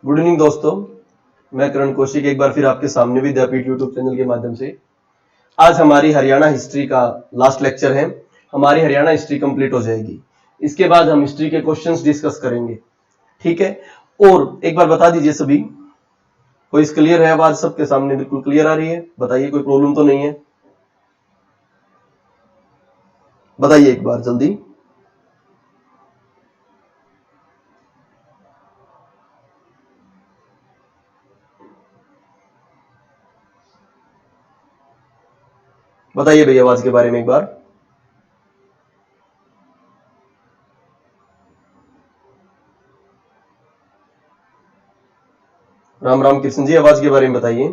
Good evening दोस्तों, मैं करण कौशिक एक बार फिर आपके सामने विद्यापीठ यूट्यूब चैनल के माध्यम से। आज हमारी हरियाणा हिस्ट्री का लास्ट लेक्चर है। हमारी हरियाणा हिस्ट्री कंप्लीट हो जाएगी। इसके बाद हम हिस्ट्री के क्वेश्चंस डिस्कस करेंगे, ठीक है। और एक बार बता दीजिए सभी, कोई क्लियर है? आवाज सबके सामने बिल्कुल क्लियर आ रही है? बताइए, कोई प्रॉब्लम तो नहीं है? बताइए एक बार जल्दी। बताइए भैया आवाज के बारे में एक बार। राम राम कृष्ण जी, आवाज के बारे में बताइए।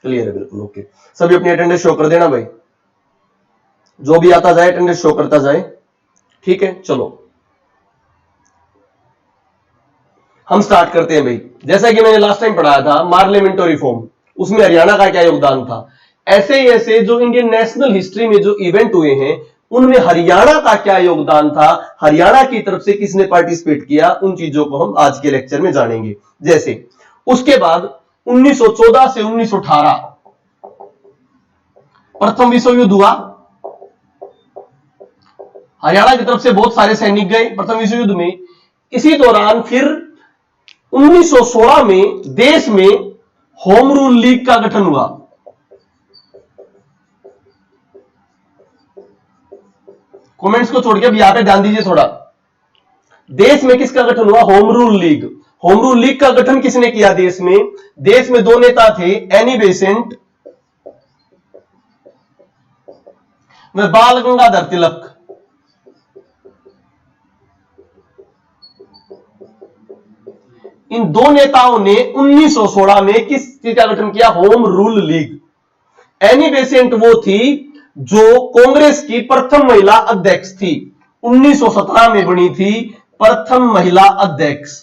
क्लियर है बिल्कुल, ओके। सभी अपनी अटेंडेंस शो कर देना भाई, जो भी आता जाए अटेंडेंस शो करता जाए, ठीक है। चलो हम स्टार्ट करते हैं भाई। जैसा कि मैंने लास्ट टाइम पढ़ाया था मार्लियामेंटो रिफॉर्म, उसमें हरियाणा का क्या योगदान था। ऐसे ही ऐसे जो इंडियन नेशनल हिस्ट्री में जो इवेंट हुए हैं उनमें हरियाणा का क्या योगदान था, हरियाणा की तरफ से किसने पार्टिसिपेट किया, उन चीजों को हम आज के लेक्चर में जानेंगे। जैसे उसके बाद 1914 से 1918 प्रथम विश्व युद्ध हुआ। हरियाणा की तरफ से बहुत सारे सैनिक गए प्रथम विश्व युद्ध में। इसी दौरान फिर 1916 में देश में होम रूल लीग का गठन हुआ। कमेंट्स को छोड़ के अब यहां पे ध्यान दीजिए थोड़ा। देश में किसका गठन हुआ? Home rule league. Home rule league का गठन किसने किया देश में? देश में दो नेता थे, एनी बेसेंट व बाल गंगाधर तिलक। इन दो नेताओं ने 1916 में किस चीज का गठन किया? Home rule league. Annie Besant वो थी जो कांग्रेस की प्रथम महिला अध्यक्ष थी, 1917 में बनी थी प्रथम महिला अध्यक्ष।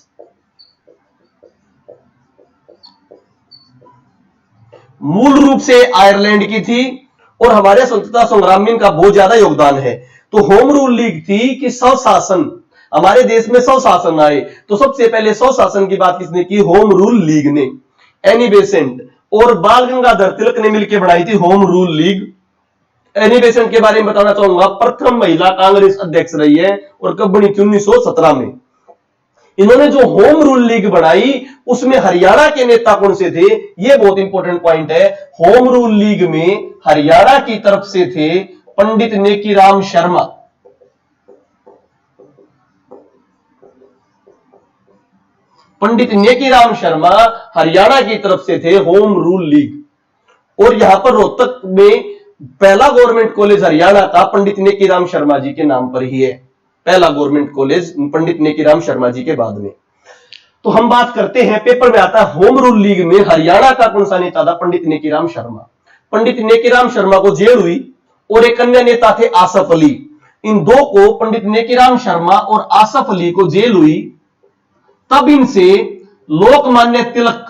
मूल रूप से आयरलैंड की थी और हमारे स्वतंत्रता संग्राम में इनका बहुत ज्यादा योगदान है। तो होम रूल लीग थी कि स्वशासन, हमारे देश में स्वशासन आए। तो सबसे पहले स्वशासन की बात किसने की? होम रूल लीग ने। एनी बेसेंट और बाल गंगाधर तिलक ने मिलकर बनाई थी home rule league. Annie Besant के बारे में बताना चाहूंगा, प्रथम महिला कांग्रेस अध्यक्ष रही है और कब बनी थी? 1917 में। इन्होंने जो होम रूल लीग बनाई उसमें हरियाणा के नेता कौन से थे? यह बहुत इंपॉर्टेंट पॉइंट है। होम रूल लीग में हरियाणा की तरफ से थे पंडित नेकीराम शर्मा। पंडित नेकीराम शर्मा हरियाणा की तरफ से थे होम रूल लीग। और यहां पर रोहतक में पहला गवर्नमेंट कॉलेज हरियाणा का पंडित नेकीराम शर्मा जी के नाम पर ही है। पहला गवर्नमेंट कॉलेज पंडित नेकीराम शर्मा जी के बाद में। तो हम बात करते हैं, पेपर में आता है होम रूल लीग में हरियाणा का कौन सा नेता था? पंडित नेकीराम शर्मा। पंडित नेकीराम शर्मा को जेल हुई और एक अन्य नेता थे आसफ अली। इन दो को, पंडित नेकीराम शर्मा और आसफ अली को जेल हुई। तब इनसे लोकमान्य तिलक,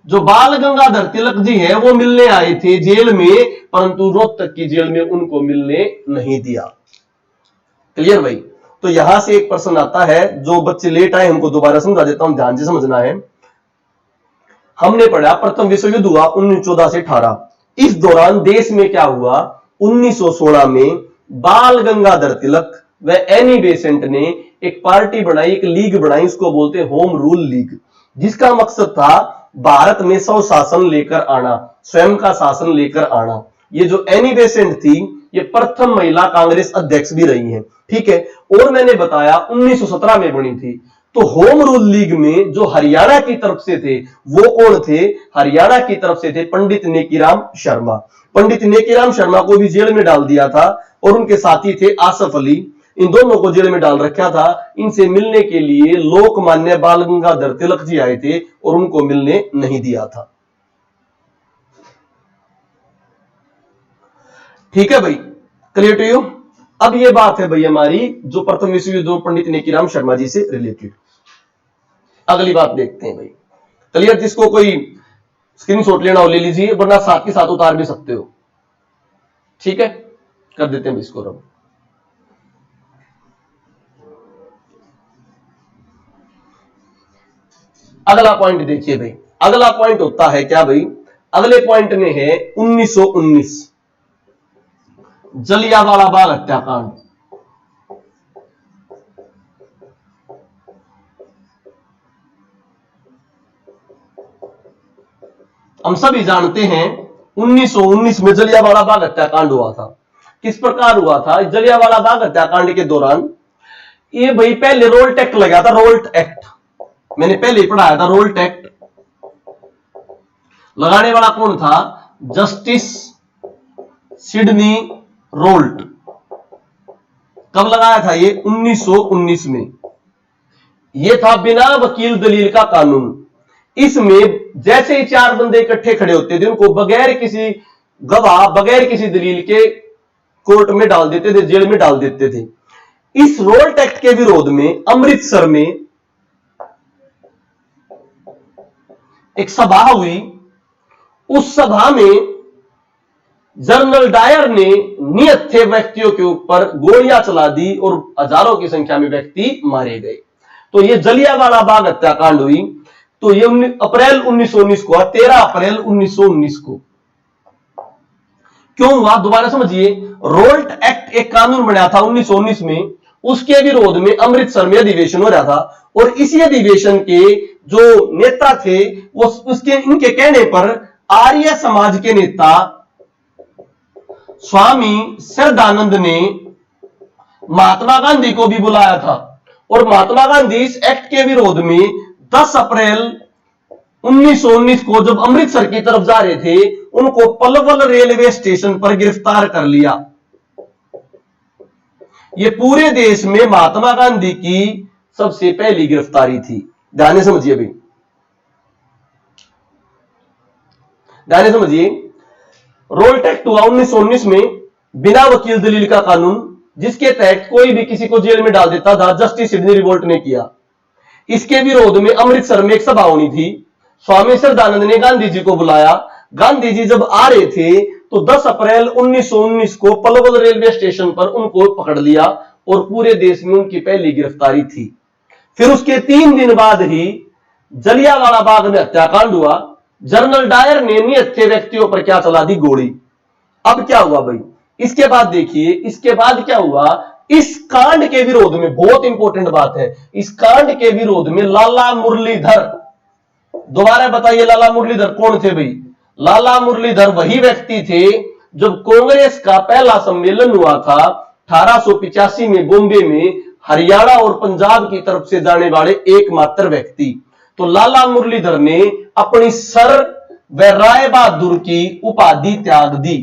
जो बाल गंगाधर तिलक जी है, वो मिलने आए थे जेल में, परंतु रोहतक की जेल में उनको मिलने नहीं दिया। क्लियर भाई? तो यहां से एक प्रश्न आता है, जो बच्चे लेट आए हमको दोबारा समझा देता हूं, ध्यान से समझना है। हमने पढ़ा प्रथम विश्व युद्ध हुआ 1914 से 18। इस दौरान देश में क्या हुआ? 1916 में बाल गंगाधर तिलक व एनी बेसेंट ने एक पार्टी बनाई, एक लीग बनाई, उसको बोलते हैं होम रूल लीग, जिसका मकसद था भारत में स्वशासन लेकर आना, स्वयं का शासन लेकर आना। ये जो एनी बेसेंट थी, ये प्रथम महिला कांग्रेस अध्यक्ष भी रही हैं, ठीक है। और मैंने बताया 1917 में बनी थी। तो होम रूल लीग में जो हरियाणा की तरफ से थे वो कौन थे? हरियाणा की तरफ से थे पंडित नेकीराम शर्मा। पंडित नेकीराम शर्मा को भी जेल में डाल दिया था और उनके साथी थे आसफ अली। इन दोनों को जेल में डाल रखा था। इनसे मिलने के लिए लोकमान्य बाल गंगाधर तिलक जी आए थे और उनको मिलने नहीं दिया था। ठीक है भाई, क्लियर टू यू? अब ये बात है भाई हमारी जो प्रथम विश्व युद्ध पंडित नेकीराम शर्मा जी से रिलेटेड। अगली बात देखते हैं भाई। क्लियर? जिसको कोई स्क्रीनशॉट लेना हो ले लीजिए, वरना साथ के साथ उतार भी सकते हो। ठीक है, कर देते हैं इसको रब। अगला पॉइंट देखिए भाई, अगला पॉइंट होता है क्या भाई, अगले पॉइंट में है 1919 जलियांवाला बाग हत्याकांड। हम सभी जानते हैं 1919 में जलियांवाला बाग हत्याकांड हुआ था। किस प्रकार हुआ था? जलियांवाला बाग हत्याकांड के दौरान ये भाई पहले रोल्ट एक्ट लगा था। रोल्ट एक्ट मैंने पहले ही पढ़ाया था। रोल्ट एक्ट लगाने वाला कौन था? Justice Sydney Rowlatt. कब लगाया था ये? 1919 में। यह था बिना वकील दलील का कानून। इसमें जैसे ही चार बंदे इकट्ठे खड़े होते थे, उनको बगैर किसी गवाह, बगैर किसी दलील के कोर्ट में डाल देते थे, जेल में डाल देते थे। इस रोल्ट एक्ट के विरोध में अमृतसर में एक सभा हुई। उस सभा में जनरल डायर ने नियत थे व्यक्तियों के ऊपर गोलियां चला दी और हजारों की संख्या में व्यक्ति मारे गए। तो यह जलियांवाला बाग हत्याकांड हुई। तो ये अप्रैल 1919 को, 13 अप्रैल 1919 को क्यों हुआ? दोबारा समझिए। रोल्ट एक्ट एक कानून बनाया था 1919 में, उसके विरोध में अमृतसर में अधिवेशन हो रहा था और इसी अधिवेशन के जो नेता थे वो इनके कहने पर आर्य समाज के नेता स्वामी श्रद्धानंद ने महात्मा गांधी को भी बुलाया था और महात्मा गांधी इस एक्ट के विरोध में 10 अप्रैल 1919 को जब अमृतसर की तरफ जा रहे थे, उनको पलवल रेलवे स्टेशन पर गिरफ्तार कर लिया। यह पूरे देश में महात्मा गांधी की सबसे पहली गिरफ्तारी थी। ध्यान से समझिए भाई, ध्यान से समझिए। रोल्ट एक्ट हुआ 1919 में, बिना वकील दलील का कानून, जिसके तहत कोई भी किसी को जेल में डाल देता था। जस्टिस सिडनी रिवोल्ट ने किया। इसके विरोध में अमृतसर में एक सभा होनी थी। स्वामी श्रद्धानंद ने गांधी जी को बुलाया। गांधी जी जब आ रहे थे तो 10 अप्रैल 1919 को पलवल रेलवे स्टेशन पर उनको पकड़ लिया और पूरे देश में उनकी पहली गिरफ्तारी थी। फिर उसके 3 दिन बाद ही जलियांवाला बाग में हत्याकांड हुआ। जनरल डायर ने नियत थे व्यक्तियों पर क्या चला दी? गोली। अब क्या हुआ भाई? इसके बाद देखिए, इसके बाद क्या हुआ? इस कांड के विरोध में, बहुत इंपॉर्टेंट बात है, इस कांड के विरोध में लाला मुरलीधर, दोबारा बताइए लाला मुरलीधर कौन थे भाई? लाला मुरलीधर वही व्यक्ति थे जब कांग्रेस का पहला सम्मेलन हुआ था 1885 में बॉम्बे में, हरियाणा और पंजाब की तरफ से जाने वाले एकमात्र व्यक्ति। तो लाला मुरलीधर ने अपनी सर व राय बहादुर की उपाधि त्याग दी।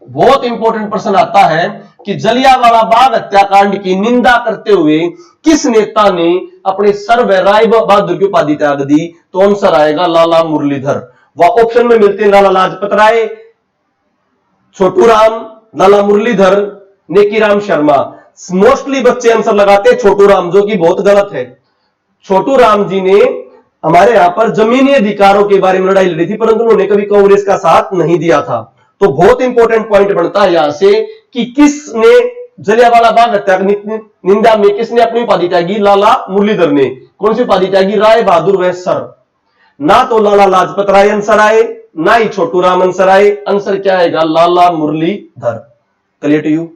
बहुत इंपॉर्टेंट प्रश्न आता है कि जलियांवाला बाग हत्याकांड की निंदा करते हुए किस नेता ने अपने सर व राय बहादुर की उपाधि त्याग दी? तो आंसर आएगा लाला मुरलीधर। वह ऑप्शन में मिलते हैं लाला लाजपत राय, छोटू राम, लाला मुरलीधर, नेकीराम शर्मा। मोस्टली बच्चे आंसर लगाते हैं छोटू राम, जो कि बहुत गलत है। छोटू राम जी ने हमारे यहां पर जमीनी अधिकारों के बारे में लड़ाई लड़ी थी, परंतु उन्होंने कभी कांग्रेस का साथ नहीं दिया था। तो बहुत इंपॉर्टेंट पॉइंट बनता है यहां से कि किसने जलियांवाला बाग हत्या निंदा में किसने अपनी उपाधि त्यागी? लाला मुरलीधर ने। कौन सी उपाधि त्यागी? राय बहादुर व सर। ना तो लाला लाजपत राय आंसर आए, ना ही छोटू राम आंसर आए। आंसर क्या आएगा? Lala Murlidhar. Clear to you?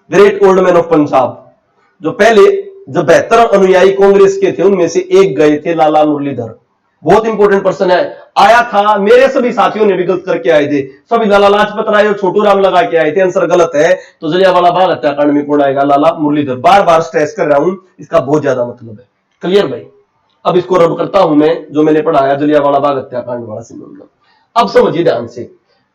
Great old man of Punjab, जो पहले जो 72 अनुयायी कांग्रेस के थे उनमें से एक गए थे लाला मुरलीधर। बहुत इंपॉर्टेंट पर्सन है, आया था। मेरे सभी साथियों ने भी गलत करके आए थे, सभी लाला लाजपत राय और छोटू राम लगा के आए थे। आंसर गलत है। तो जलियांवाला बाग हत्याकांड में कौन आएगा? लाला मुरलीधर। बार बार स्ट्रेस कर रहा हूं, इसका बहुत ज्यादा मतलब है। क्लियर भाई? अब इसको रब करता हूं मैं, जो मैंने पढ़ाया जलियांवाला बाग हत्याकांड वाला सिंबल। अब समझिए ध्यान से।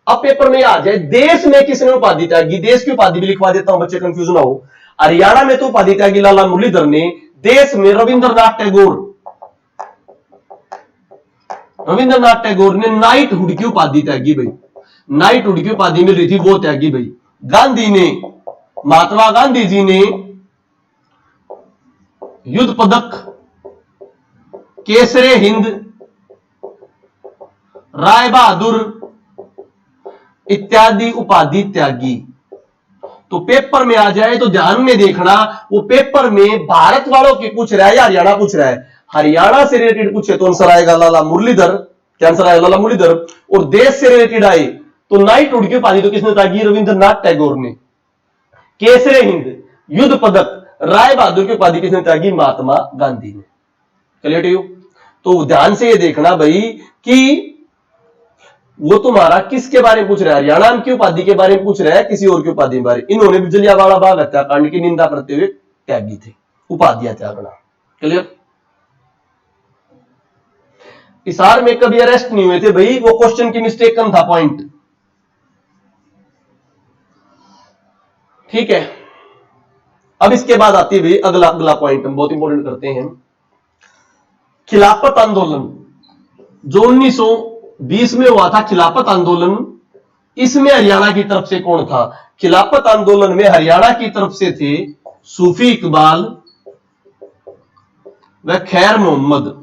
अब पेपर में आ जाए देश में किसने उपाधि त्यागी। देश की उपाधि भी लिखवा देता हूं, बच्चे कंफ्यूज ना हो। हरियाणा में तो उपाधि त्यागी लाला मुरलीधर ने। देश में रविंद्रनाथ टैगोर ने नाइटहुड की उपाधि त्यागी भाई। नाइटहुड की उपाधि मिल रही थी, वो त्यागी भाई। गांधी ने, महात्मा गांधी जी ने युद्ध पदक, केसरे हिंद, राय बहादुर इत्यादि उपाधि त्यागी। तो पेपर में आ जाए तो ध्यान में देखना, वो पेपर में भारत वालों की पूछ रहा है या हरियाणा पूछ रहा है। हरियाणा से रिलेटेड पूछे तो आंसर आएगा लाला मुरलीधर, क्या आंसर आएगा लाला मुरलीधर। और देश से रिलेटेड आए तो नाइटहुड की उपाधि तो किसने तागी, रविंद्रनाथ टैगोर ने। केसरे हिंद, युद्ध पदक, राय बहादुर की उपाधि किसने त्यागी, महात्मा गांधी ने। Clear to you. तो ध्यान से ये देखना भाई कि वो तुम्हारा किसके बारे में पूछ रहा है, हरियाणा की उपाधि के बारे में पूछ रहा है, किसी और की उपाधि के बारे में। इन्होंने भी जलियांवाला बाग हत्याकांड की निंदा करते हुए त्यागी थे उपाधियां त्यागना। क्लियर। हिसार में कभी अरेस्ट नहीं हुए थे भाई, वो क्वेश्चन की मिस्टेक कम था, पॉइंट। ठीक है। अब इसके बाद आती है भाई अगला पॉइंट, हम बहुत इंपॉर्टेंट करते हैं। खिलाफत आंदोलन जो 1920 में हुआ था, खिलाफत आंदोलन, इसमें हरियाणा की तरफ से कौन था? खिलाफत आंदोलन में हरियाणा की तरफ से थे सूफी इकबाल व खैर मोहम्मद।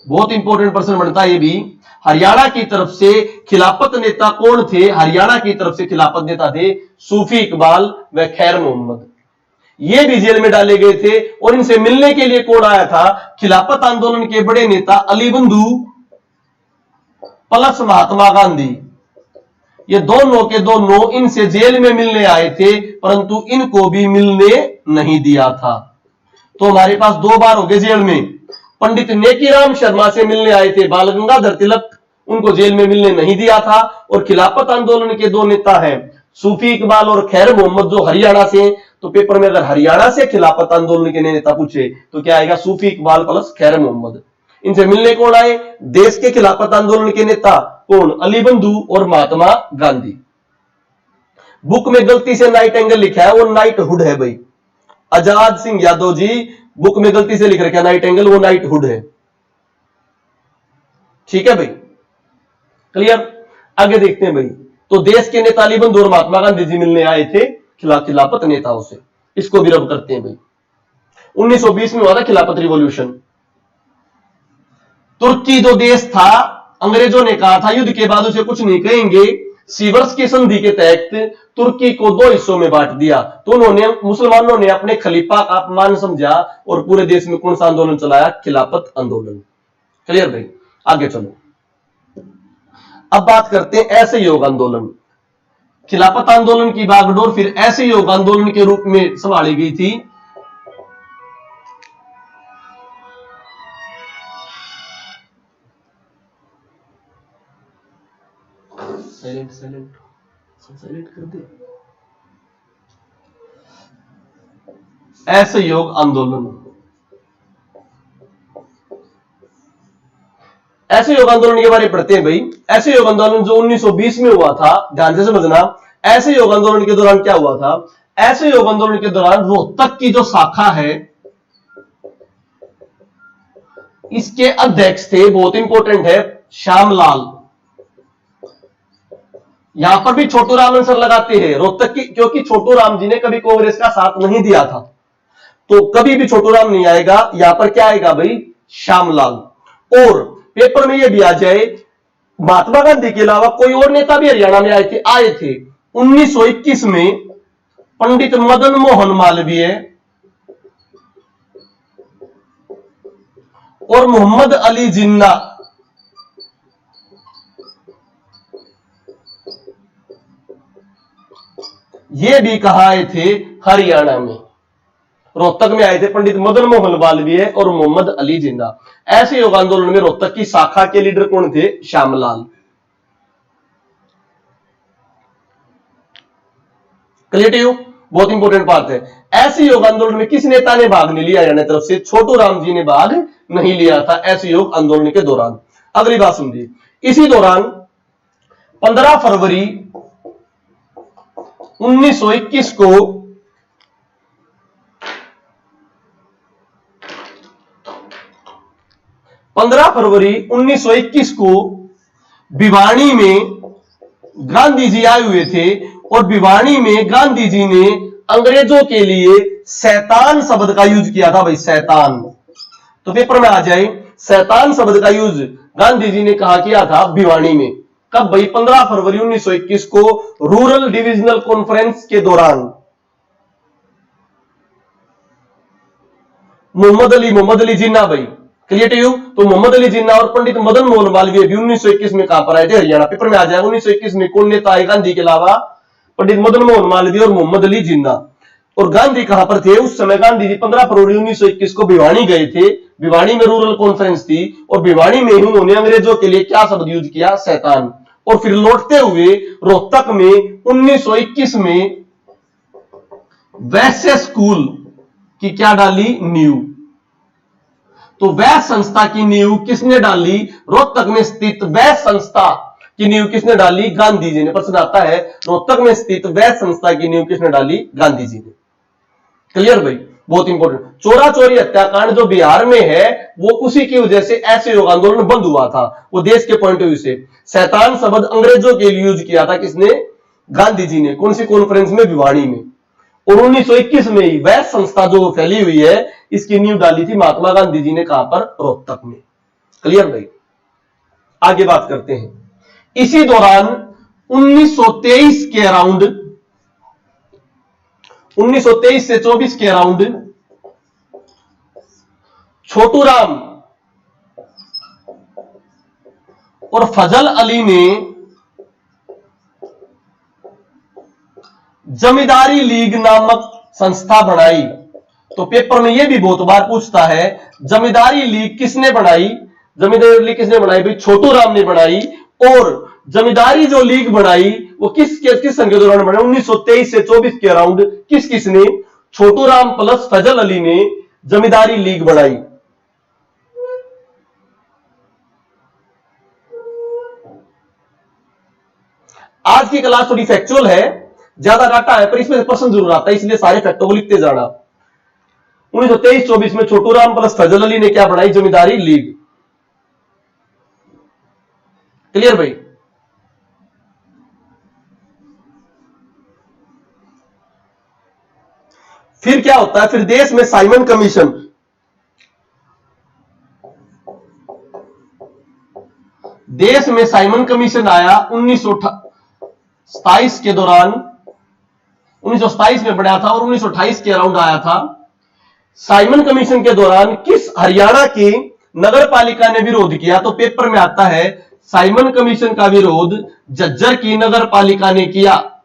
बहुत इंपॉर्टेंट प्रश्न बनता है ये भी। हरियाणा की तरफ से खिलाफत नेता कौन थे? हरियाणा की तरफ से खिलाफत नेता थे सूफी इकबाल व खैर मोहम्मद। ये भी जेल में डाले गए थे। और इनसे मिलने के लिए कौन आया था? खिलाफत आंदोलन के बड़े नेता अली बंधु प्लस महात्मा गांधी। ये दोनों के दोनों इनसे जेल में मिलने आए थे, परंतु इनको भी मिलने नहीं दिया था। तो हमारे पास 2 बार हो गए जेल में। पंडित नेकीराम शर्मा से मिलने आए थे बाल गंगाधर तिलक, उनको जेल में मिलने नहीं दिया था। और खिलाफत आंदोलन के 2 नेता हैं सूफी इकबाल और खैर मोहम्मद, जो हरियाणा से। तो पेपर में अगर हरियाणा से खिलाफत आंदोलन के नेता पूछे तो क्या आएगा? सूफी इकबाल प्लस खैर मोहम्मद। इनसे मिलने कौन आए? देश के खिलाफत आंदोलन के नेता कौन? अली बंधु और महात्मा गांधी। बुक में गलती से नाइट एंगल लिखा है, वो नाइटहुड है भाई। आजाद सिंह यादव जी बुक में गलती से लिख रखा है नाइट एंगल, वो नाइटहुड है। ठीक है भाई, क्लियर। आगे देखते हैं भाई। तो देश के नेता अली बंधु और महात्मा गांधी जी मिलने आए थे खिलाफत नेताओं से। इसको भी रब करते हैं भाई। 1920 में हुआ था खिलाफत रिवॉल्यूशन। तुर्की जो देश था, अंग्रेजों ने कहा था युद्ध के बाद उसे कुछ नहीं कहेंगे। सीवर्स की संधि के तहत तुर्की को 2 हिस्सों में बांट दिया। तो उन्होंने, मुसलमानों ने अपने खलीफा का अपमान समझा और पूरे देश में कौन सा आंदोलन चलाया? खिलाफत आंदोलन। क्लियर भाई, आगे चलो। अब बात करते हैं असहयोग आंदोलन। खिलाफत आंदोलन की बागडोर फिर असहयोग आंदोलन के रूप में संभाली गई थी। साइलेंट कर दे। असहयोग आंदोलन, असहयोग आंदोलन के बारे में पढ़ते हैं भाई। असहयोग आंदोलन जो 1920 में हुआ था, ध्यान से समझना। असहयोग आंदोलन के दौरान क्या हुआ था? असहयोग आंदोलन के दौरान रोहतक की जो शाखा है, इसके अध्यक्ष थे, बहुत इंपॉर्टेंट है, श्यामलाल। यहां पर भी छोटू राम आंसर लगाते हैं रोहतक की, क्योंकि छोटू राम जी ने कभी कांग्रेस का साथ नहीं दिया था, तो कभी भी छोटू राम नहीं आएगा। यहां पर क्या आएगा भाई? श्यामलाल। और पेपर में यह भी आ जाए, महात्मा गांधी के अलावा कोई और नेता भी हरियाणा में आए थे। 1921 में पंडित मदन मोहन मालवीय और मोहम्मद अली जिन्ना, ये भी कहा आए थे? हरियाणा में। रोहतक में आए थे पंडित मदन मोहन मालवीय और मोहम्मद अली जिन्ना। असहयोग आंदोलन में रोहतक की शाखा के लीडर कौन थे? श्यामलाल। क्लियर? बहुत इंपॉर्टेंट बात है। असहयोग आंदोलन में किस नेता ने भाग नहीं लिया हरियाणा तरफ से? छोटू राम जी ने भाग नहीं लिया था असहयोग आंदोलन के दौरान। अगली बात सुनिए। इसी दौरान 15 फरवरी 1921 को भिवानी में गांधी जी आए हुए थे। और भिवानी में गांधी जी ने अंग्रेजों के लिए शैतान शब्द का यूज किया था भाई, शैतान। तो पेपर में आ जाए, शैतान शब्द का यूज गांधी जी ने कहा किया था? भिवानी में। कब भाई? 15 फरवरी 1921 को रूरल डिविजनल कॉन्फ्रेंस के दौरान। मोहम्मद अली जिन्ना भाई, क्लियर टू यू? तो मोहम्मद अली जिन्ना और पंडित मदन मोहन मालवीय भी 1921 में कहां पर आए थे? हरियाणा। पेपर में आ जाएगा 1921 में कौन नेता आए गांधी के अलावा? पंडित मदन मोहन मालवीय और मोहम्मद अली जिन्ना। और गांधी कहां पर थे उस समय? गांधी जी 15 फरवरी 1921 को भिवानी गए थे। भिवानी में रूरल कॉन्फ्रेंस थी और भिवानी में ही उन्होंने अंग्रेजों के लिए क्या शब्द यूज किया? शैतान। और फिर लौटते हुए रोहतक में 1921 में वैश्य स्कूल की क्या डाली? नींव। तो वैश्य संस्था की नींव किसने डाली? रोहतक में स्थित वैश्य संस्था की नींव किसने डाली? गांधी जी ने। प्रश्न आता है रोहतक में स्थित वैश्य संस्था की नींव किसने डाली? गांधी जी ने। क्लियर भाई? बहुत इंपॉर्टेंट। चोरा चोरी हत्याकांड जो बिहार में है वो उसी की वजह से ऐसे योग आंदोलन बंद हुआ था। वो देश के पॉइंट ऑफ व्यू से शैतान शब्द अंग्रेजों के लिए यूज किया था किसने? गांधी जी ने। कौन सी कॉन्फ्रेंस में? भिवानी में। और 1921 में ही वैश्य संस्था जो फैली हुई है इसकी नींव डाली थी महात्मा गांधी जी ने। कहां पर? रोहतक में। क्लियर भाई? आगे बात करते हैं। इसी दौरान 1923 के अराउंड, 1923 से 24 के अराउंड छोटू राम और फजल अली ने जमींदारी लीग नामक संस्था बनाई। तो पेपर में यह भी बहुत बार पूछता है जमींदारी लीग किसने बनाई? जमींदारी लीग किसने बनाई भाई? छोटू राम ने बनाई। और जमींदारी जो लीग बनाई वो किस सन के दौरान बनाई? 1923 से 24 के अराउंड किसने? छोटू राम प्लस फजल अली ने जमींदारी लीग बनाई। आज की क्लास थोड़ी फैक्चुअल है, ज्यादा डाटा है, पर इसमें से प्रश्न जरूर आता है, इसलिए सारे फैक्टों को लिखते जाना। 1923-24 में छोटू राम प्लस फजल अली ने क्या बनाई? जमींदारी लीग। क्लियर भाई? फिर क्या होता है? फिर देश में साइमन कमीशन, देश में साइमन कमीशन आया 1927 के दौरान। 1927 में बना था और 1928 के अराउंड आया था। साइमन कमीशन के दौरान किस हरियाणा की नगर पालिका ने विरोध किया? तो पेपर में आता है साइमन कमीशन का विरोध झज्जर की नगर पालिका ने किया।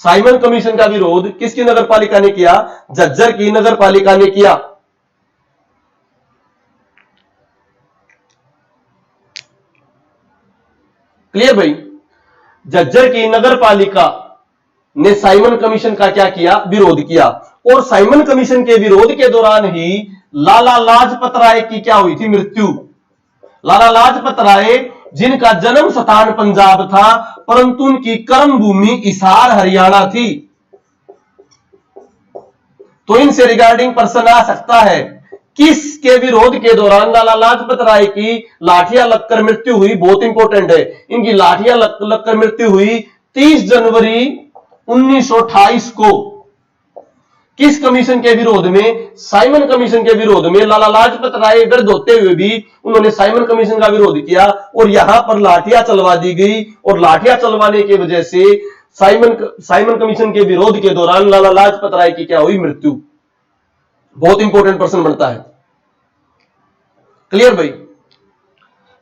साइमन कमीशन का विरोध किसकी नगर पालिका ने किया? झज्जर की नगर पालिका ने किया। क्लियर भाई? झज्जर की नगर पालिका ने साइमन कमीशन का क्या किया? विरोध किया। और साइमन कमीशन के विरोध के दौरान ही लाला लाजपत राय की क्या हुई थी? मृत्यु। लाला लाजपत राय जिनका जन्म स्थान पंजाब था परंतु उनकी कर्म भूमि हिसार हरियाणा थी। तो इनसे रिगार्डिंग प्रश्न आ सकता है किसके विरोध के दौरान लाला लाजपत राय की लाठियां लगकर मृत्यु हुई? बहुत इंपॉर्टेंट है। इनकी लाठियां लगकर मृत्यु हुई 30 जनवरी 1928 को। किस कमीशन के विरोध में? साइमन कमीशन के विरोध में। लाला लाजपत राय दर्द होते हुए भी उन्होंने साइमन कमीशन का विरोध किया और यहां पर लाठियां चलवा दी गई। और लाठियां चलवाने की वजह से साइमन कमीशन के विरोध के दौरान लाला लाजपत राय की क्या हुई? मृत्यु। बहुत इंपॉर्टेंट प्रश्न बनता है। क्लियर भाई?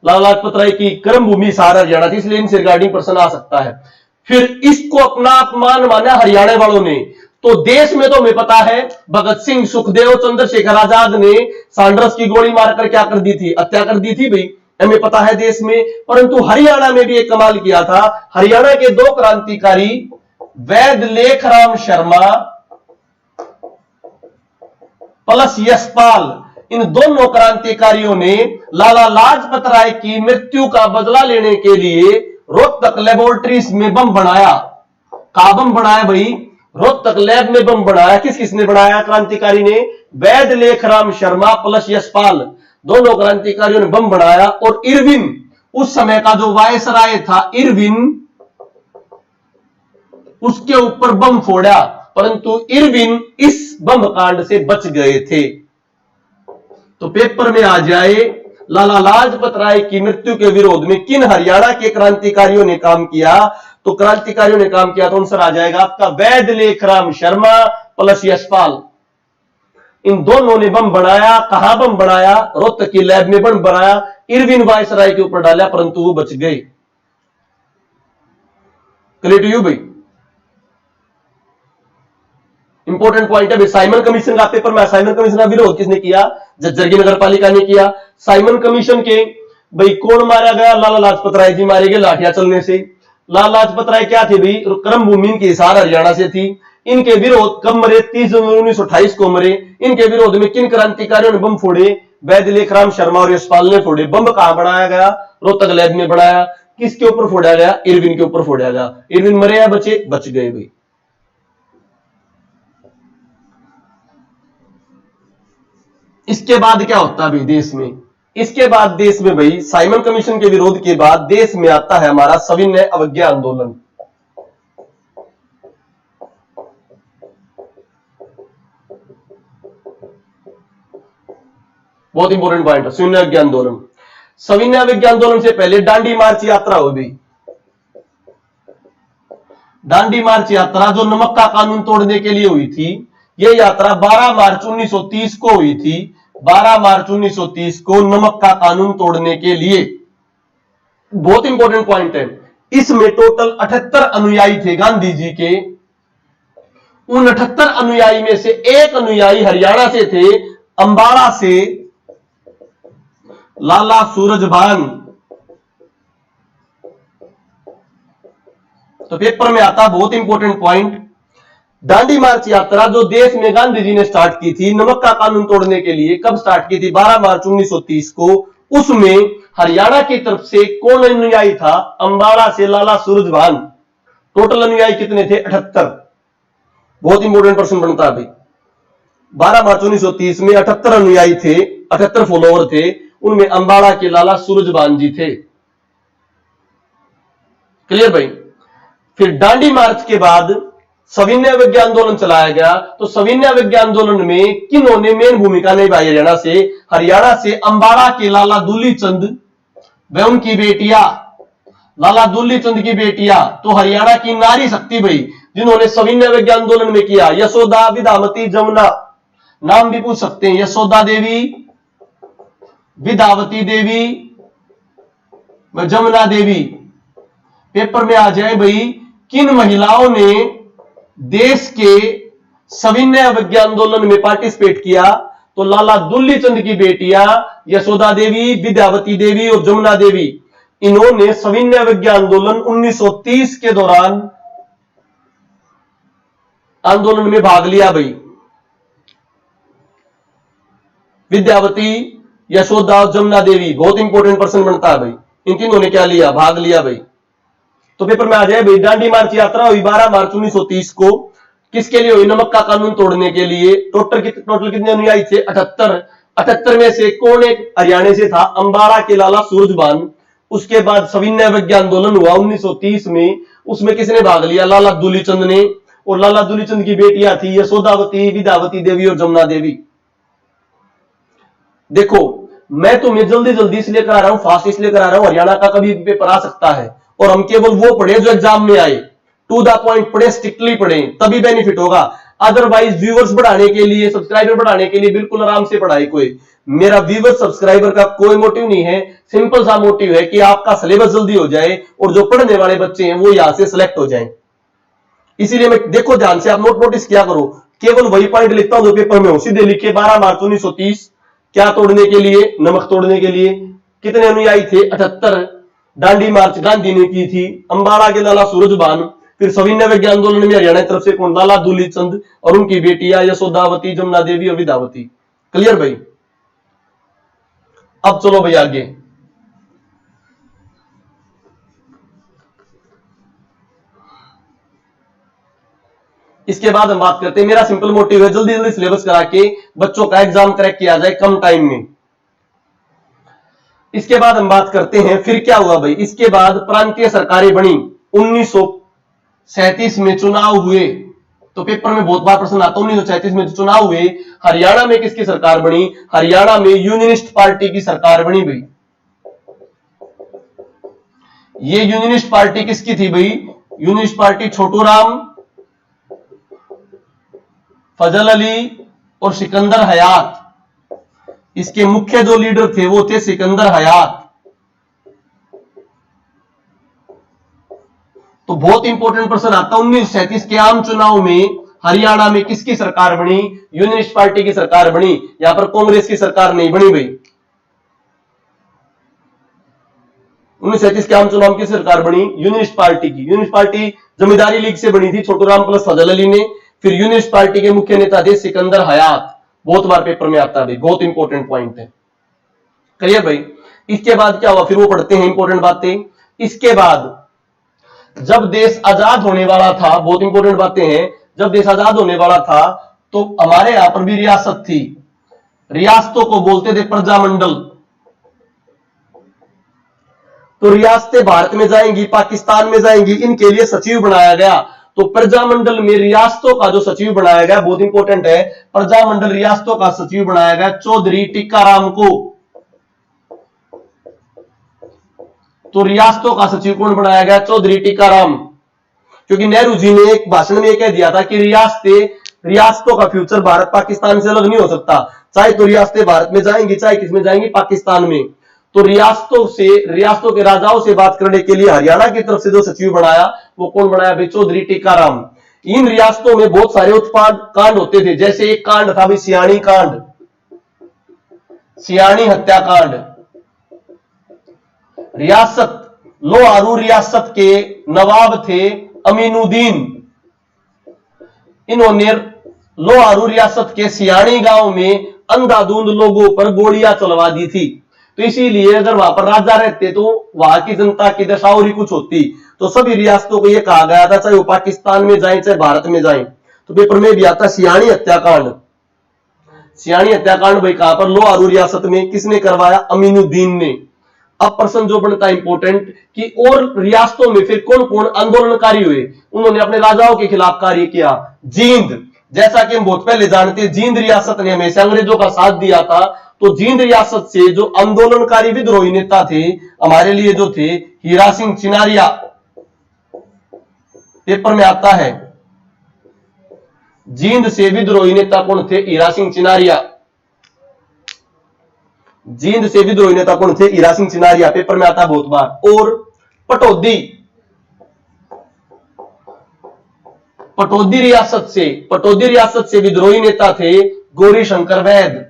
लाला लाजपत राय की कर्म भूमि हिसार हरियाणा थी, इसलिए इनसे रिगार्डिंग प्रश्न आ सकता है। फिर इसको अपना अपमान माना हरियाणा वालों ने। तो देश में तो हमें पता है भगत सिंह, सुखदेव, चंद्रशेखर आजाद ने सांड्रस की गोली मारकर क्या कर दी थी? हत्या कर दी थी भाई, हमें पता है देश में। परंतु हरियाणा में भी एक कमाल किया था। हरियाणा के दो क्रांतिकारी वैद लेखराम शर्मा प्लस यशपाल, इन दोनों क्रांतिकारियों ने लाला लाजपत राय की मृत्यु का बदला लेने के लिए रोहतक लेबोरेटरीज में बम बनाया। का बम बनाया भाई? रोहतक लैब में बम बनाया। किस किसने बनाया? क्रांतिकारी ने। वैद लेखराम शर्मा प्लस यशपाल, दोनों क्रांतिकारियों ने बम बनाया। और इरविन, उस समय का जो वायसराय था इरविन, उसके ऊपर बम फोड़ा, परंतु इरविन इस बम कांड से बच गए थे। तो पेपर में आ जाए लाला लाजपत राय की मृत्यु के विरोध में किन हरियाणा के क्रांतिकारियों ने काम किया? तो क्रांतिकारियों ने काम किया तो आंसर आ जाएगा आपका वैद लेखराम शर्मा प्लस यशपाल। इन दोनों ने बम बनाया। कहां बम बनाया? रोहतक की लैब में बम बनाया। इरविन वायसराय के ऊपर डाला, परंतु वो बच गए। क्लियर टू यू भाई? इंपॉर्टेंट पॉइंट है। साइमन कमीशन का पेपर में, साइमन कमीशन का विरोध किसने किया? झज्जर की नगर पालिका ने किया। साइमन कमीशन के भाई कौन मारा गया? लाला लाजपत राय जी मारे गए लाठियां चलने से। लाला लाजपत राय क्या थे भाई? क्रम भूमि इनकी हिसार हरियाणा से थी। इनके विरोध कब मरे? 30 जनवरी 1928 को मरे। इनके विरोध में किन क्रांतिकारियों ने बम फोड़े? वैद लेखराम शर्मा और यशपाल ने फोड़े। बम कहां बनाया गया? रोहतक लैब में बनाया। किसके ऊपर फोड़ा गया? इरविन के ऊपर फोड़ा गया। इरविन मरे या बचे? बच गए भाई। इसके बाद क्या होता है भाई देश में? इसके बाद देश में भाई साइमन कमीशन के विरोध के बाद देश में आता है हमारा सविनय अवज्ञा आंदोलन। बहुत इंपॉर्टेंट पॉइंट है सविनय अवज्ञा आंदोलन। सविनय अवज्ञा आंदोलन से पहले दांडी मार्च यात्रा हो गई। दांडी मार्च यात्रा जो नमक का कानून तोड़ने के लिए हुई थी, यह यात्रा 12 मार्च 1930 को हुई थी। 12 मार्च 1930 को नमक का कानून तोड़ने के लिए। बहुत इंपॉर्टेंट पॉइंट है। इसमें टोटल 78 अनुयायी थे गांधी जी के। उन 78 अनुयायी में से एक अनुयायी हरियाणा से थे, अंबाला से लाला सूरजभान। तो पेपर में आता बहुत इंपॉर्टेंट पॉइंट। दांडी मार्च यात्रा जो देश में गांधी जी ने स्टार्ट की थी नमक का कानून तोड़ने के लिए, कब स्टार्ट की थी? 12 मार्च 1930 को। उसमें हरियाणा की तरफ से कौन अनुयायी था? अंबाला से लाला सूरजभान। टोटल अनुयायी कितने थे? 78। बहुत इंपॉर्टेंट प्रश्न बनता है भाई। 12 मार्च 1930 में 78 अनुयायी थे, 78 फॉलोअर थे। उनमें अंबाला के लाला सूरजभान जी थे। क्लियर भाई? फिर दांडी मार्च के बाद सविनय अवज्ञा आंदोलन चलाया गया। तो सविनय अवज्ञा आंदोलन में किन्होंने मेन भूमिका निभाई? हरियाणा से अंबाला के लाला दुली चंद व उनकी बेटियां, लाला दुली चंद की बेटियां। तो हरियाणा की नारी शक्ति भाई जिन्होंने सविनय अवज्ञा आंदोलन में किया, यशोदा, विद्यावती, जमुना। नाम भी पूछ सकते हैं, यशोदा देवी, विद्यावती देवी व जमुना देवी। पेपर में आ जाए भाई किन महिलाओं ने देश के सविनय अवज्ञा आंदोलन में पार्टिसिपेट किया? तो लाला दुल्ली चंद की बेटियां यशोदा देवी, विद्यावती देवी और जमुना देवी। इन्होंने सविनय अवज्ञा आंदोलन 1930 के दौरान आंदोलन में भाग लिया भाई। विद्यावती, यशोदा और जमुना देवी। बहुत इंपॉर्टेंट प्रश्न बनता है भाई। इन तीनों ने क्या लिया? भाग लिया भाई। तो पेपर में आ जाए भाई दांडी मार्च यात्रा हुई 12 मार्च 1930 को। किसके लिए हुई? नमक का कानून तोड़ने के लिए। टोटल कितने अनुयायी थे? 78। 78 में से कौन एक हरियाणा से था? अंबाला के लाला सूरजभान। उसके बाद सविनय अवज्ञा आंदोलन हुआ 1930 में। उसमें किसने भाग लिया? लाला दुलीचंद ने। और लाला दुलीचंद की बेटियां थी यशोदावती, विद्यावती देवी और जमुना देवी। देखो मैं तुम्हें जल्दी जल्दी इसलिए करा रहा हूं, फास्ट इसलिए करा रहा हूं, हरियाणा का कभी पेपर आ सकता है और हम केवल वो पढ़े जो एग्जाम में आए। टू द पॉइंट पढ़े, स्ट्रिक्टली पढ़े, तभी बेनिफिट होगा। अदरवाइज व्यूअर्स बढ़ाने के लिए, सब्सक्राइबर बढ़ाने के लिए बिल्कुल आराम से पढ़ाई। कोई मेरा व्यूअर सब्सक्राइबर का कोई मोटिव नहीं है। सिंपल सा मोटिव है कि आपका सिलेबस जल्दी हो जाए और जो पढ़ने वाले बच्चे हैं वो यहां से सिलेक्ट हो जाएं। इसीलिए मैं, देखो ध्यान से आप नोटिस किया करो, केवल वही पॉइंट लिखता हूं जो पेपर में हो। सीधे लिखे 12 मार्च 1930 क्या तोड़ने के लिए? नमक तोड़ने के लिए। कितने अनुयायी थे? 78। दांडी मार्च गांधी ने की थी। अंबाला के लाला सूरजभान। फिर सविनय अवज्ञा आंदोलन में हरियाणा की तरफ से कौन? लाला दुली चंद और उनकी बेटियां यशोदावती, जमुना देवी और विद्यावती। क्लियर भाई? अब चलो भाई आगे। इसके बाद हम बात करते हैं, मेरा सिंपल मोटिव है जल्दी जल्दी सिलेबस करा के बच्चों का एग्जाम क्रैक किया जाए कम टाइम में। इसके बाद हम बात करते हैं फिर क्या हुआ भाई। इसके बाद प्रांतीय सरकारें बनी। 1937 में चुनाव हुए। तो पेपर में बहुत बार प्रश्न आता है 1937 में जो चुनाव हुए हरियाणा में किसकी सरकार बनी? हरियाणा में यूनियनिस्ट पार्टी की सरकार बनी भाई। ये यूनियनिस्ट पार्टी किसकी थी भाई? यूनियनिस्ट पार्टी छोटू राम, फजल अली और सिकंदर हयात। इसके मुख्य जो लीडर थे वो थे सिकंदर हयात। तो बहुत इंपॉर्टेंट प्रश्न आता है 1937 के आम चुनाव में हरियाणा में किसकी सरकार बनी? यूनियनिस्ट पार्टी की सरकार बनी। यहां पर कांग्रेस की सरकार नहीं बनी भाई। 1937 के आम चुनाव में किसकी सरकार बनी? यूनियनिस्ट पार्टी की। यूनियनिस्ट पार्टी जमींदारी लीग से बनी थी, छोटू राम प्लस फजल अली ने। फिर यूनियनिस्ट पार्टी के मुख्य नेता थे सिकंदर हयात। बहुत बार पेपर में आता है भाई, बहुत इंपॉर्टेंट पॉइंट है। क्लियर भाई? इसके बाद क्या हुआ, फिर वो पढ़ते हैं इंपॉर्टेंट बातें। इसके बाद जब देश आजाद होने वाला था, बहुत इंपॉर्टेंट बातें हैं, जब देश आजाद होने वाला था तो हमारे यहां पर भी रियासत थी। रियासतों को बोलते थे प्रजामंडल। तो रियासतें भारत में जाएंगी, पाकिस्तान में जाएंगी, इनके लिए सचिव बनाया गया। तो प्रजामंडल में रियासतों का जो सचिव बनाया गया, बहुत इंपॉर्टेंट है, प्रजामंडल रियासतों का सचिव बनाया गया चौधरी टीकाराम को। तो रियासतों का सचिव कौन बनाया गया? चौधरी टीकाराम। क्योंकि नेहरू जी ने एक भाषण में कह दिया था कि रियासतों का फ्यूचर भारत पाकिस्तान से अलग नहीं हो सकता। चाहे तो रियासतें भारत में जाएंगी, चाहे किसमें जाएंगी? पाकिस्तान में। तो रियासतों के राजाओं से बात करने के लिए हरियाणा की तरफ से जो सचिव बनाया वो कौन बनाया भाई? चौधरी टीकाराम। इन रियासतों में बहुत सारे उत्पाद कांड होते थे। जैसे एक कांड था भाई सियाणी कांड, सियाणी हत्याकांड। रियासत लोहारू रियासत के नवाब थे अमीनुद्दीन। इन्होंने लोहारू रियासत के सियाणी गांव में अंधाधुंध लोगों पर गोलियां चलवा दी थी। तो इसीलिए अगर वहां पर राजा रहते तो वहां की जनता की दशा और ही कुछ होती। तो सभी रियासतों को यह कहा गया था, चाहे वो पाकिस्तान में जाए चाहे भारत में जाए। तो पेपर में भी आता सियाणी हत्याकांड। सियाणी हत्याकांड भाई कहां पर? लोहारू रियासत में। किसने करवाया? अमीनुद्दीन ने। अब प्रश्न जो बनता है इंपॉर्टेंट कि और रियासतों में फिर कौन कौन आंदोलनकारी हुए? उन्होंने अपने राजाओं के खिलाफ कार्य किया। जींद, जैसा कि हम बहुत पहले जानते हैं, जींद रियासत ने हमेशा अंग्रेजों का साथ दिया था। तो जींद रियासत से जो आंदोलनकारी विद्रोही नेता थे हमारे लिए जो थे, हीरा सिंह चिनारिया। पेपर में आता है जींद से विद्रोही नेता कौन थे? हीरा सिंह चिनारिया। जींद से विद्रोही नेता कौन थे? हीरा सिंह चिनारिया। पेपर में आता है बहुत बार। और पटौदी रियासत से विद्रोही नेता थे गौरी शंकर वैद।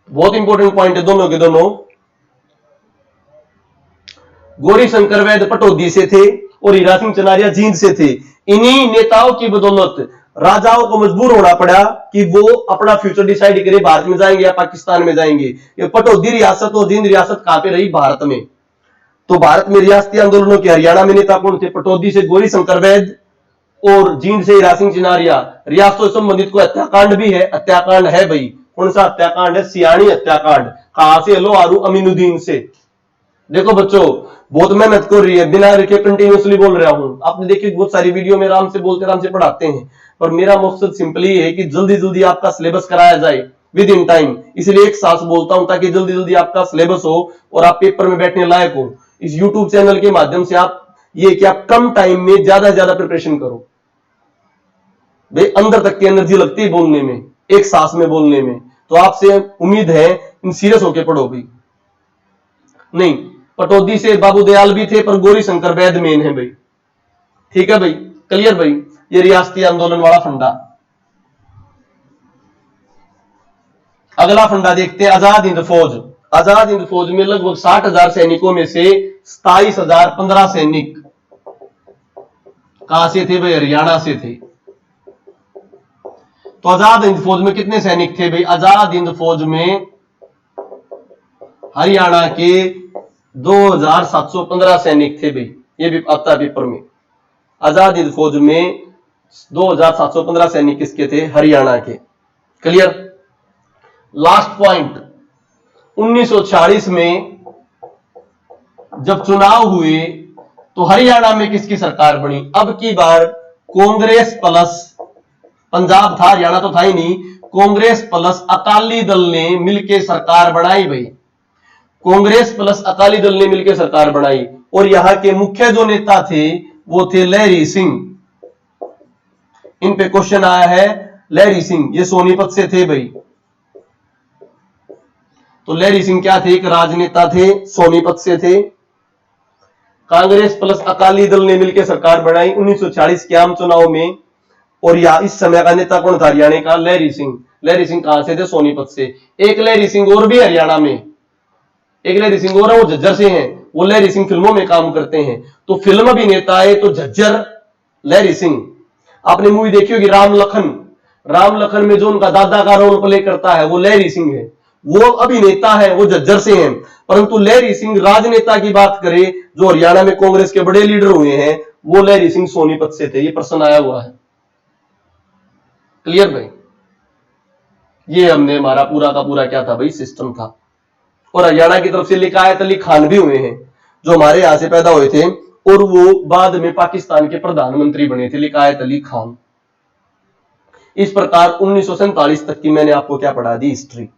बहुत इंपॉर्टेंट पॉइंट है दोनों के दोनों। गौरी शंकर वैद पटौदी से थे और हीरा सिंह चिनारिया जींद से थे। इन्हीं नेताओं की बदौलत राजाओं को मजबूर होना पड़ा कि वो अपना फ्यूचर डिसाइड करे, भारत में जाएंगे या पाकिस्तान में जाएंगे। ये पटौदी रियासत और जींद रियासत कहां पे रही? भारत में। तो भारत में रियासती आंदोलनों के हरियाणा में नेता कौन थे? पटौदी से गौरी शंकर वैद और जींद से हीरा सिंह चिनारिया। रियासतों से संबंधित को हत्याकांड भी है। हत्याकांड है भाई, कौन सा हत्याकांड है? सियाणी हत्याकांड। कहां से? लोहारू अमीनुद्दीन से। देखो बच्चों, बहुत मेहनत कर रही है, बिना लिखे कंटिन्यूसली बोल रहा हूं। आपने देखिए बहुत सारी वीडियो में आराम से बोलते आराम से पढ़ाते हैं, पर मेरा मकसद सिंपली है कि जल्दी जल्दी आपका सिलेबस कराया जाए विद इन टाइम। इसलिए एक साथ बोलता हूं ताकि जल्दी जल्दी आपका सिलेबस हो और आप पेपर में बैठने लायक हो। इस यूट्यूब चैनल के माध्यम से आप ये कि आप कम टाइम में ज्यादा ज्यादा प्रिपरेशन करो भाई। अंदर तक की एनर्जी लगती है बोलने में, एक सांस में बोलने में। तो आपसे उम्मीद है इन सीरियस होके पढ़ो भाई। नहीं, पटौदी से बाबू दयाल भी थे पर गौरी शंकर वैद मेन है भाई। ठीक है भाई, क्लियर भाई? ये रियासती आंदोलन वाला फंडा। अगला फंडा देखते हैं, आजाद हिंद फौज। आजाद हिंद फौज में लगभग 60,000 सैनिकों में से 27,015 सैनिक कहां से थे भाई? हरियाणा से थे। तो आजाद हिंद फौज में कितने सैनिक थे भाई? आजाद हिंद फौज में हरियाणा के 2,715 सैनिक थे भाई। ये भी आता है पेपर में। आजाद हिंद फौज में 2,715 सैनिक किसके थे? हरियाणा के। क्लियर? लास्ट पॉइंट, 1946 में जब चुनाव हुए तो हरियाणा में किसकी सरकार बनी? अब की बार कांग्रेस प्लस, पंजाब था हरियाणा तो था ही नहीं, कांग्रेस प्लस अकाली दल ने मिलकर सरकार बनाई भाई। कांग्रेस प्लस अकाली दल ने मिलकर सरकार बनाई और यहां के मुख्य जो नेता थे वो थे लहरी सिंह। इन पे क्वेश्चन आया है, लहरी सिंह ये सोनीपत से थे भाई। तो लहरी सिंह क्या थे? एक राजनेता थे, सोनीपत से थे। कांग्रेस प्लस अकाली दल ने मिलकर सरकार बनाई 1940 के आम चुनाव में। और यह इस समय का नेता कौन था हरियाणा का? लहरी सिंह। लहरी सिंह कहां से थे? सोनीपत से। एक लहरी सिंह और भी हरियाणा में, एक लहरी सिंह और है, वो झज्जर से हैं। वो लहरी सिंह फिल्मों में काम करते हैं, तो फिल्म अभिनेता है तो झज्जर लहरी सिंह। आपने मूवी देखी होगी राम लखन। राम लखन में जो उनका दादा का रोल प्ले करता है वो लहरी सिंह है। वो अभिनेता है, वो झज्जर से हैं। परंतु लहरी सिंह राजनेता की बात करें जो हरियाणा में कांग्रेस के बड़े लीडर हुए हैं, वो लहरी सिंह सोनीपत से थे। ये प्रश्न आया हुआ है। क्लियर भाई? ये हमने हमारा पूरा का पूरा क्या था भाई? सिस्टम था। और हरियाणा की तरफ से लिकायत अली खान भी हुए हैं जो हमारे यहां से पैदा हुए थे और वो बाद में पाकिस्तान के प्रधानमंत्री बने थे, लिकायत अली खान। इस प्रकार 1947 तक की मैंने आपको क्या पढ़ा दी? हिस्ट्री।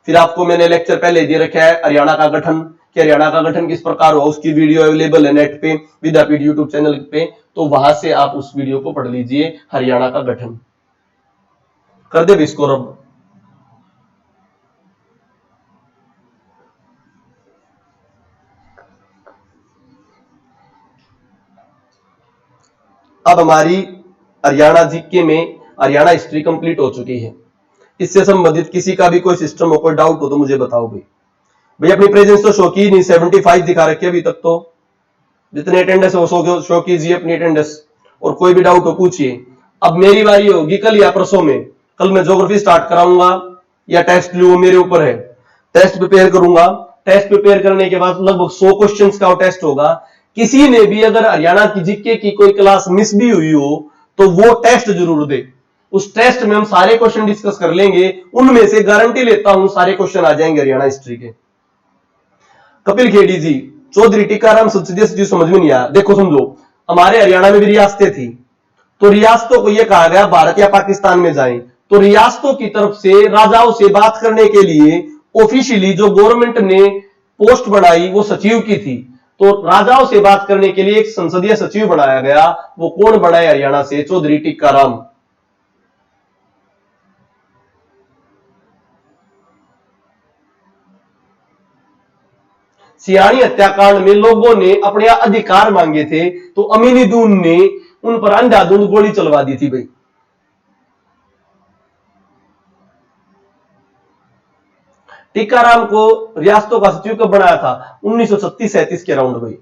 फिर आपको मैंने लेक्चर पहले दे रखा है हरियाणा का गठन, कि हरियाणा का गठन किस प्रकार हुआ, उसकी वीडियो अवेलेबल है नेट पे, विद्यापीठ यूट्यूब चैनल पे, तो वहां से आप उस वीडियो को पढ़ लीजिए। हरियाणा का गठन कर दे इसको रब। अब हमारी हरियाणा जीके में हरियाणा हिस्ट्री कंप्लीट हो चुकी है। इससे संबंधित किसी का भी कोई सिस्टम हो, कोई डाउट हो तो मुझे बताओ भाई। भाई अपनी प्रेजेंस तो शो की नहीं, 75 दिखा रखी है अभी तक। तो जितने अटेंडेंस है वो शो कीजिए अपनी अटेंडेंस, और कोई भी डाउट हो पूछिए। अब मेरी बारी होगी कल या परसों में। कल मैं ज्योग्राफी स्टार्ट कराऊंगा या टेस्ट लूँ, मेरे ऊपर है। टेस्ट प्रिपेयर करूंगा। टेस्ट प्रिपेयर करने के बाद लगभग 100 क्वेश्चंस का टेस्ट होगा। किसी ने भी अगर हरियाणा की जीके की कोई क्लास मिस भी हुई हो तो वो टेस्ट जरूर दे। उस टेस्ट में हम सारे क्वेश्चन डिस्कस कर लेंगे, उनमें से गारंटी लेता हूं सारे क्वेश्चन आ जाएंगे हरियाणा हिस्ट्री के। कपिल खेड़ी जी, चौधरी टीकाराम संसदीय सचिव समझ में नहीं आया। देखो समझो, हमारे हरियाणा में भी रियासतें थी, तो रियासतों को यह कहा गया भारत या पाकिस्तान में जाएं, तो रियासतों की तरफ से राजाओं से बात करने के लिए ऑफिशियली जो गवर्नमेंट ने पोस्ट बनाई वो सचिव की थी। तो राजाओं से बात करने के लिए एक संसदीय सचिव बनाया गया। वो कौन बनाया? हरियाणा से चौधरी टीकाराम। सियानी हत्याकांड में लोगों ने अपने अधिकार मांगे थे, तो अमीनुद्दीन ने उन पर अंधाधुंध गोली चलवा दी थी भाई। टीकाराम को रियासतों का सचिव कब बनाया था? 1936-37 के अराउंड भाई।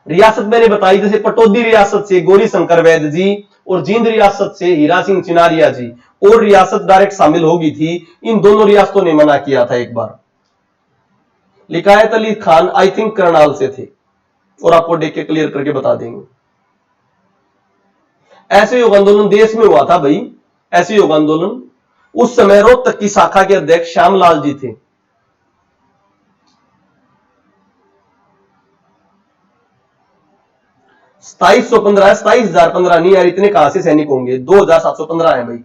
रियासत मैंने बताई, जैसे पटौदी रियासत से गौरी शंकर वैद्य जी और जींद रियासत से हीरा सिंह चिनारिया जी, और रियासत डायरेक्ट शामिल होगी थी। इन दोनों रियासतों ने मना किया था एक बार। लिकायत अली खान आई थिंक करनाल से थे, और आपको देख के क्लियर करके बता देंगे। ऐसे योग आंदोलन देश में हुआ था भाई। ऐसे योग आंदोलन उस समय रोहतक की शाखा के अध्यक्ष श्यामलाल जी थे। सताइस 27,015 नहीं यार, इतने कहां से सैनिक होंगे? 2,715 है भाई।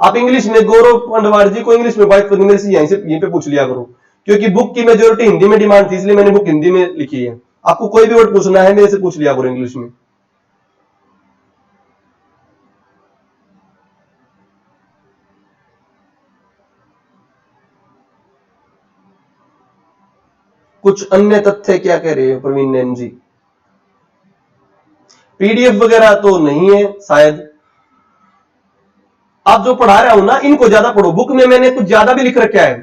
आप इंग्लिश में गौरव पंडवार जी को इंग्लिश में बात करनी, मेरे से यहीं पे पूछ लिया करो, क्योंकि बुक की मेजोरिटी हिंदी में डिमांड थी, इसलिए मैंने बुक हिंदी में लिखी है। आपको कोई भी वर्ड पूछना है मेरे से पूछ लिया करो इंग्लिश में। कुछ अन्य तथ्य क्या कह रहे हैं प्रवीण नैन जी? पीडीएफ वगैरह तो नहीं है शायद। आप जो पढ़ा रहा हूं ना, इनको ज्यादा पढ़ो। बुक में मैंने कुछ ज्यादा भी लिख रखा है,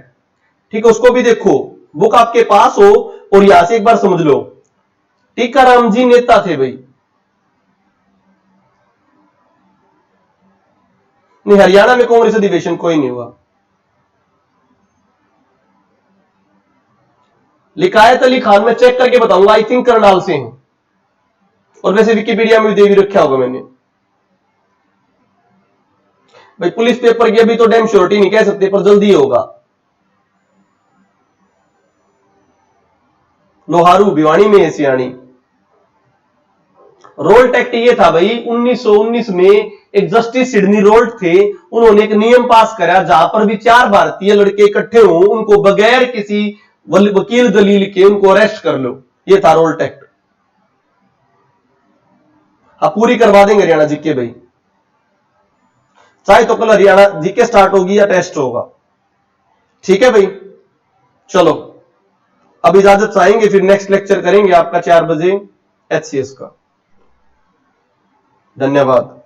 ठीक है, उसको भी देखो। बुक आपके पास हो और यहां से एक बार समझ लो। टीकाराम जी नेता थे भाई। नहीं, हरियाणा में कांग्रेस अधिवेशन कोई नहीं हुआ। लिकायत अली खान मैं चेक करके बताऊंगा, आई थिंक करनाल से हैं, और वैसे विकिपीडिया में दे भी रखा होगा मैंने। भाई पुलिस पेपर की अभी तो डैम श्योरिटी नहीं कह सकते, पर जल्दी होगा। लोहारू भिवानी में है सियाणी। रोल्ट एक्ट ये था भाई 1919 में, एक जस्टिस सिडनी रोल्ट थे, उन्होंने एक नियम पास करा जहां पर भी 4 भारतीय लड़के इकट्ठे हो उनको बगैर किसी वकील दलील के उनको अरेस्ट कर लो। ये था रोल्ट एक्ट। आप पूरी करवा देंगे हरियाणा जीके भाई, चाहे तो कल हरियाणा जीके स्टार्ट होगी या टेस्ट होगा। ठीक है भाई, चलो अब इजाजत चाहेंगे, फिर नेक्स्ट लेक्चर करेंगे आपका 4 बजे HCS का। धन्यवाद।